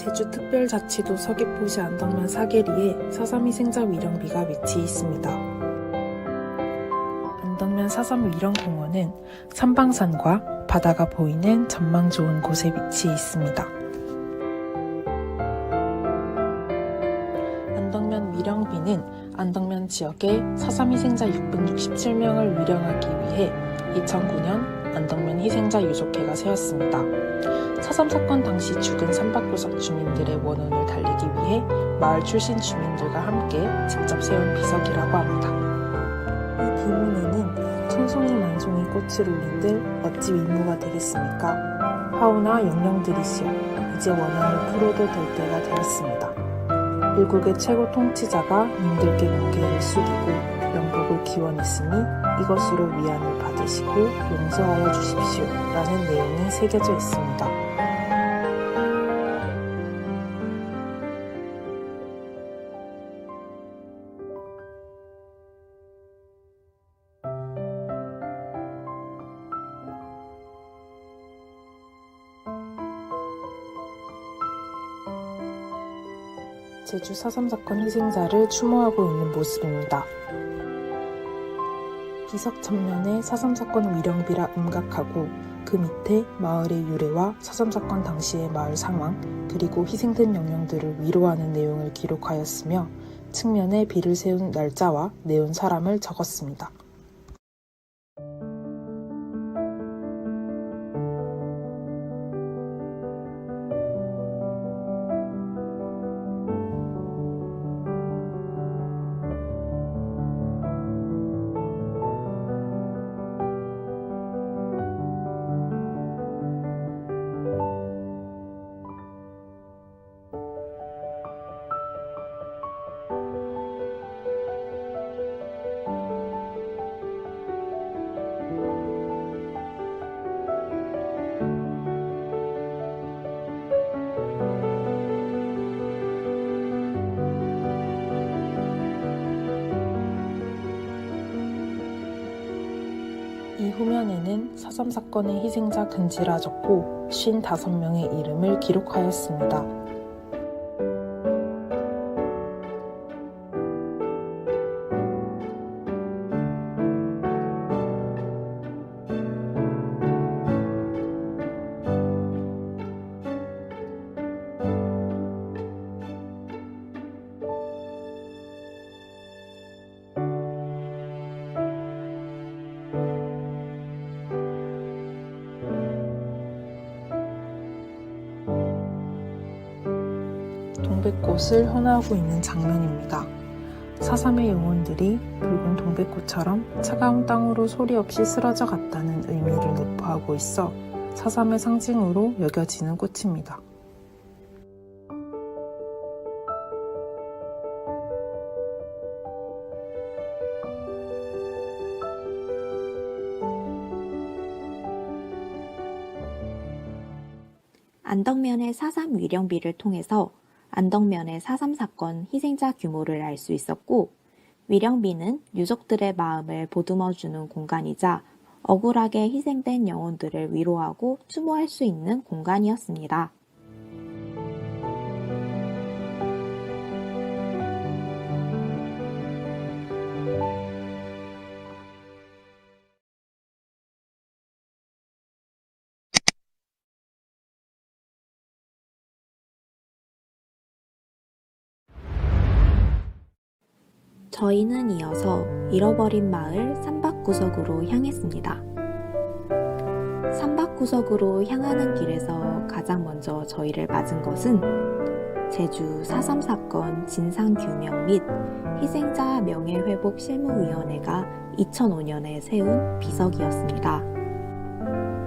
제주특별자치도 서귀포시 안덕면 사계리에 4.3 희생자 위령비가 위치해 있습니다. 안덕면 4.3 위령공원은 삼방산과 바다가 보이는 전망 좋은 곳에 위치해 있습니다. 안덕면 위령비는 안덕면 지역의 4.3 희생자 667명을 위령하기 위해 2009년 안덕면 희생자 유족회가 세웠습니다. 4.3 사건 당시 죽은 삼박구석 주민들의 원혼을 달래기 위해 마을 출신 주민들과 함께 직접 세운 비석이라고 합니다. 이 비문에는 천송이 만송이 꽃을 올린들 어찌 위무가 되겠습니까? 하오나 영령들이시여 이제 원한을 풀어도 될 때가 되었습니다. 일국의 최고 통치자가 님들께 고개를 숙이고 명복을 기원했으니 이것으로 위안을 받으시고 용서하여 주십시오 라는 내용이 새겨져 있습니다. 제주 4.3 사건 희생자를 추모하고 있는 모습입니다. 비석 전면에 4.3 사건 위령비라 음각하고 그 밑에 마을의 유래와 4.3 사건 당시의 마을 상황 그리고 희생된 영령들을 위로하는 내용을 기록하였으며 측면에 비를 세운 날짜와 내온 사람을 적었습니다. 이 후면에는 4.3 사건의 희생자 근지라 적고 55명의 이름을 기록하였습니다. 동백꽃을 헌화하고 있는 장면입니다. 4.3의 영혼들이 붉은 동백꽃처럼 차가운 땅으로 소리 없이 쓰러져 갔다는 의미를 내포하고 있어 4.3의 상징으로 여겨지는 꽃입니다. 안덕면의 4.3 위령비를 통해서 안덕면의 4.3 사건 희생자 규모를 알 수 있었고, 위령비는 유족들의 마음을 보듬어주는 공간이자 억울하게 희생된 영혼들을 위로하고 추모할 수 있는 공간이었습니다. 저희는 이어서 잃어버린 마을 삼박구석으로 향했습니다. 삼박구석으로 향하는 길에서 가장 먼저 저희를 맞은 것은 제주 4.3 사건 진상규명 및 희생자 명예회복 실무위원회가 2005년에 세운 비석이었습니다.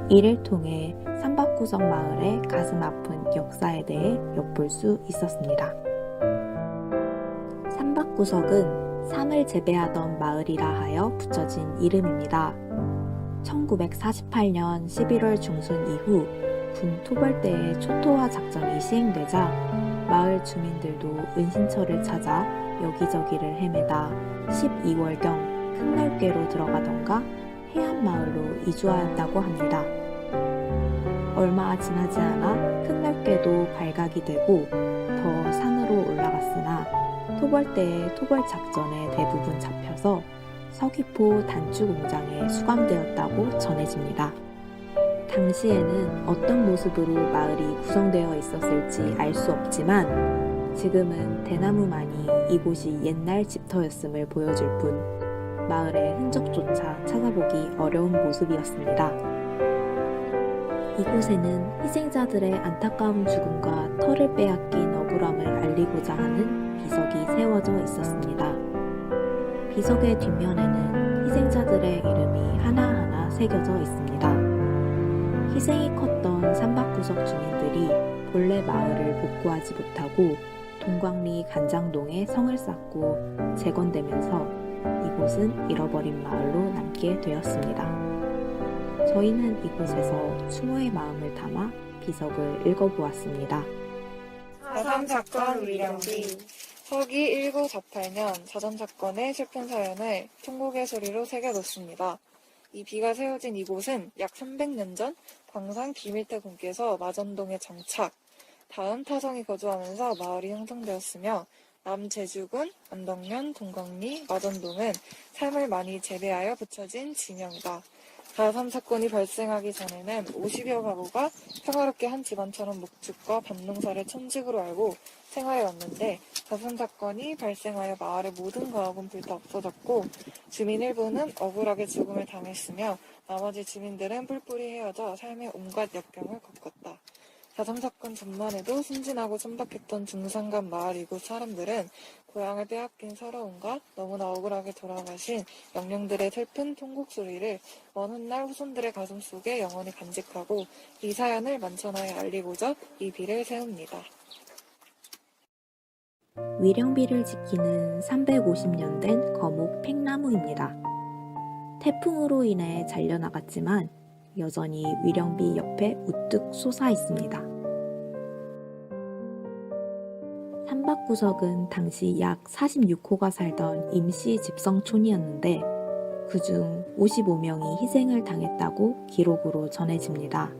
이를 통해 삼박구석 마을의 가슴 아픈 역사에 대해 엿볼 수 있었습니다. 삼박구석은 삼을 재배하던 마을이라 하여 붙여진 이름입니다. 1948년 11월 중순 이후 군 토벌대의 초토화 작전이 시행되자 마을 주민들도 은신처를 찾아 여기저기를 헤매다 12월경 흙넓게로 들어가던가 해안마을로 이주하였다고 합니다. 얼마 지나지 않아 큰넓게도 발각이 되고 더 산으로 올라갔으나 토벌대의 토벌 작전에 대부분 잡혀서 서귀포 단추 공장에 수감되었다고 전해집니다. 당시에는 어떤 모습으로 마을이 구성되어 있었을지 알 수 없지만 지금은 대나무만이 이곳이 옛날 집터였음을 보여줄 뿐 마을의 흔적조차 찾아보기 어려운 모습이었습니다. 이곳에는 희생자들의 안타까운 죽음과 털을 빼앗긴 억울함을 알리고자 하는 비석이 세워져 있었습니다. 비석의 뒷면에는 희생자들의 이름이 하나하나 새겨져 있습니다. 희생이 컸던 삼박구석 주민들이 본래 마을을 복구하지 못하고 동광리 간장동에 성을 쌓고 재건되면서 이곳은 잃어버린 마을로 남게 되었습니다. 저희는 이곳에서 추모의 마음을 담아 비석을 읽어보았습니다. 4.3 사건 위령비 서기 1948년 4.3 사건의 슬픈 사연을 통곡의 소리로 새겨놓습니다. 이 비가 세워진 이곳은 약 300년 전 광산 김일태 군께서 마전동에 정착, 다음 타성이 거주하면서 마을이 형성되었으며 남제주군, 안덕면, 동광리, 마전동은 삶을 많이 재배하여 붙여진 지명이다. 4.3 사건이 발생하기 전에는 50여 가구가 평화롭게 한 집안처럼 목축과 밭농사를 천직으로 알고 생활해왔는데 4.3 사건이 발생하여 마을의 모든 가옥은 불타 없어졌고 주민 일부는 억울하게 죽음을 당했으며 나머지 주민들은 뿔뿔이 헤어져 삶의 온갖 역경을 겪었다. 4.3 사건 전만 해도 순진하고 천박했던 중산간 마을 이곳 사람들은 고향을 빼앗긴 서러움과 너무나 억울하게 돌아가신 영령들의 슬픈 통곡 소리를 먼 훗날 후손들의 가슴 속에 영원히 간직하고 이 사연을 만천하에 알리고자 이 비를 세웁니다. 위령비를 지키는 350년 된 거목 팽나무입니다. 태풍으로 인해 잘려나갔지만 여전히 위령비 옆에 우뚝 솟아 있습니다. 삼박구석은 당시 약 46호가 살던 임시 집성촌이었는데 그중 55명이 희생을 당했다고 기록으로 전해집니다.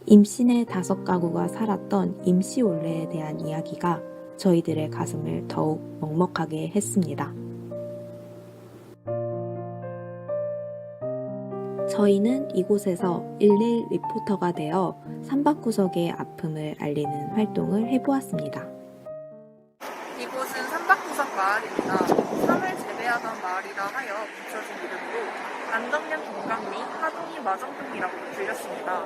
임신의 5가구가 살았던 임시올레에 대한 이야기가 저희들의 가슴을 더욱 먹먹하게 했습니다. 저희는 이곳에서 11 리포터가 되어 삼박구석의 아픔을 알리는 활동을 해보았습니다. 이곳은 삼박구석 마을입니다. 삼을 재배하던 마을이라 하여 붙여진 이름으로 안덕면 동강리 하동이 마정동이라고 불렸습니다.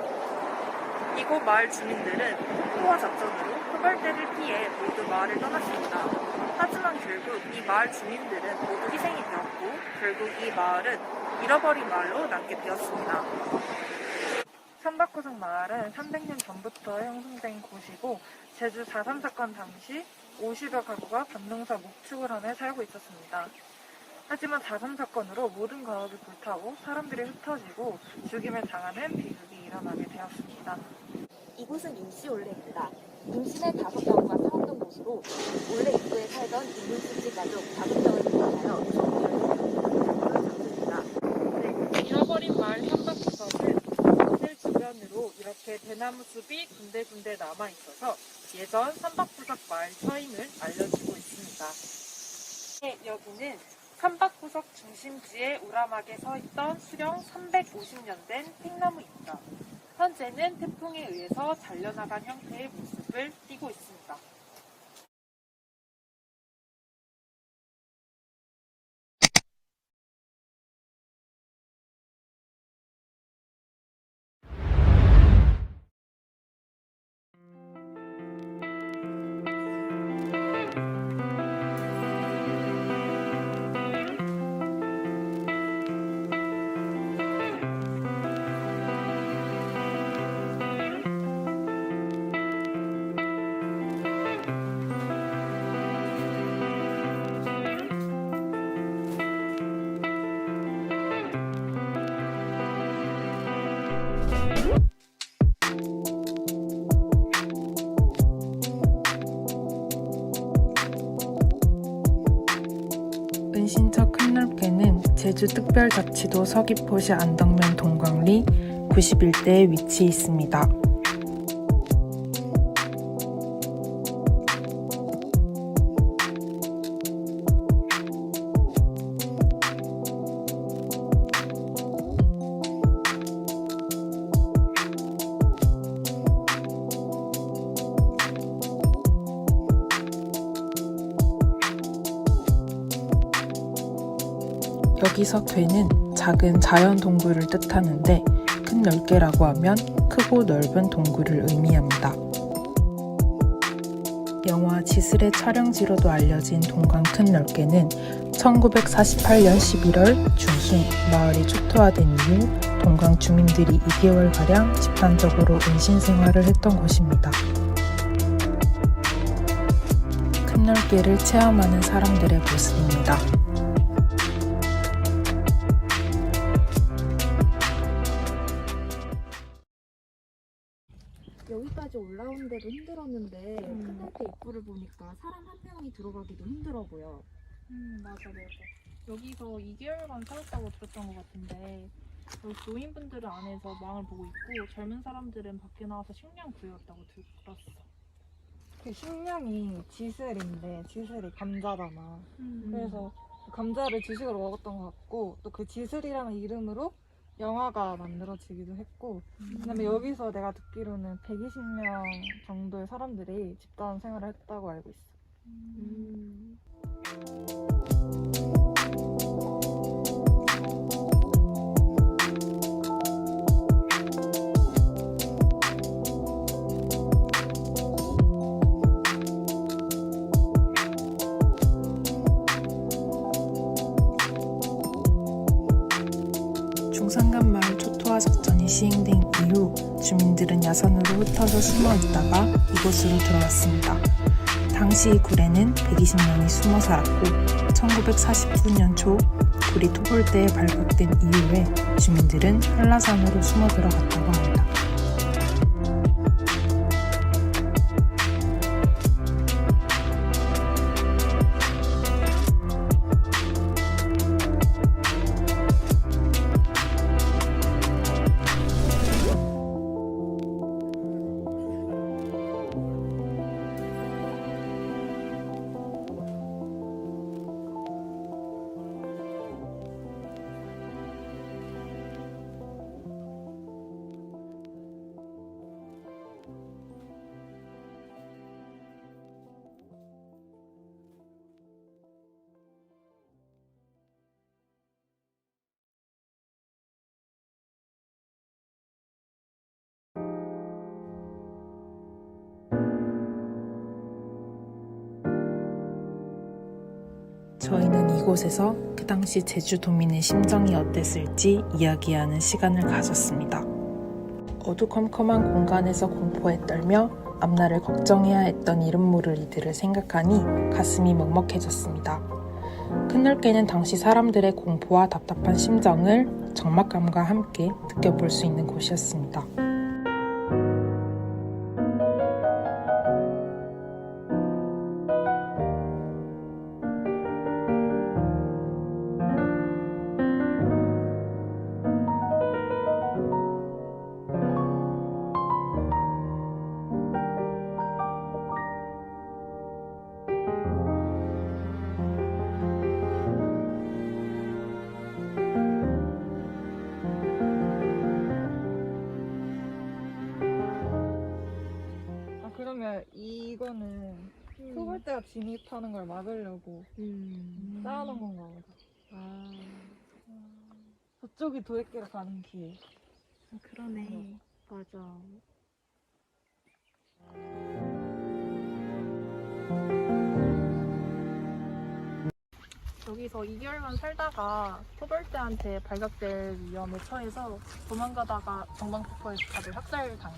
이곳 마을 주민들은 포화 작전으로 토벌대를 피해 모두 마을을 떠났습니다. 하지만 결국 이 마을 주민들은 모두 희생이 되었고 결국 이 마을은 잃어버린 마을로 남게 되었습니다. 삼박구석 마을은 300년 전부터 형성된 곳이고 제주 4.3 사건 당시 50여 가구가 밭농사 목축을 하며 살고 있었습니다. 하지만 4.3 사건으로 모든 가옥이 불타고 사람들이 흩어지고 죽임을 당하는 비극이 일어나게 되었습니다. 이곳은 임시올레입니다. 임신의 5가구가 살았던 곳으로 올레 입구에 살던 이문숙지 가족 5명을 비롯하여 총 10명이 장소입니다. 잃어버린 마을 삼박구석은 호텔 주변으로 이렇게 대나무 숲이 군데군데 남아있어서 예전 삼박구석 마을 처임을 알려주고 있습니다. 여기는 삼박구석 중심지에 우람하게 서있던 수령 350년 된 팽나무입니다. 현재는 태풍에 의해서 잘려나간 형태의 모습을 띠고 있습니다. 은신처 큰넓게는 제주특별자치도 서귀포시 안덕면 동광리 91대에 위치해 있습니다. 여기서 괴는 작은 자연 동굴을 뜻하는데 큰 넓게라고 하면 크고 넓은 동굴을 의미합니다. 영화 지슬의 촬영지로도 알려진 동강 큰 넓게는 1948년 11월 중순 마을이 초토화된 이후 동강 주민들이 2개월가량 집단적으로 은신 생활을 했던 곳입니다. 큰 넓게를 체험하는 사람들의 모습입니다. 여기까지 올라오는데도 힘들었는데 큰넓게 입구를 보니까 사람 한 명이 들어가기도 힘들어 보여. 맞아. 여기서 2개월간 살았다고 들었던 것 같은데 여기 노인분들은 안에서 망을 보고 있고 젊은 사람들은 밖에 나와서 식량 구해왔다고 들었어. 그 식량이 지슬인데 지슬이 감자잖아. 그래서 그 감자를 주식으로 먹었던 것 같고 또 그 지슬이라는 이름으로 영화가 만들어지기도 했고 그다음에 여기서 내가 듣기로는 120명 정도의 사람들이 집단 생활을 했다고 알고 있어. 중산간 마을 초토화 작전이 시행된 이후 주민들은 야산으로 흩어져 숨어 있다가 이곳으로 들어왔습니다. 당시 이 굴에는 120명이 숨어 살았고 1949년 초 굴이 토벌대에 발각된 이후에 주민들은 한라산으로 숨어 들어갔다고 합니다. 저희는 이곳에서 그 당시 제주도민의 심정이 어땠을지 이야기하는 시간을 가졌습니다. 어두컴컴한 공간에서 공포에 떨며 앞날을 걱정해야 했던 이름 모를 이들을 생각하니 가슴이 먹먹해졌습니다. 큰넓게는 당시 사람들의 공포와 답답한 심정을 적막감과 함께 느껴볼 수 있는 곳이었습니다. 그러면 이거는 토벌대가 진입하는 걸 막으려고 쌓아놓은 건가 보다. 저쪽이 도액계로 가는 길. 그러네. 맞아. 여기서 2개월만 살다가 토벌대한테 발각될 위험에 처해서 도망가다가 정방폭포에서 다들 학살당했대.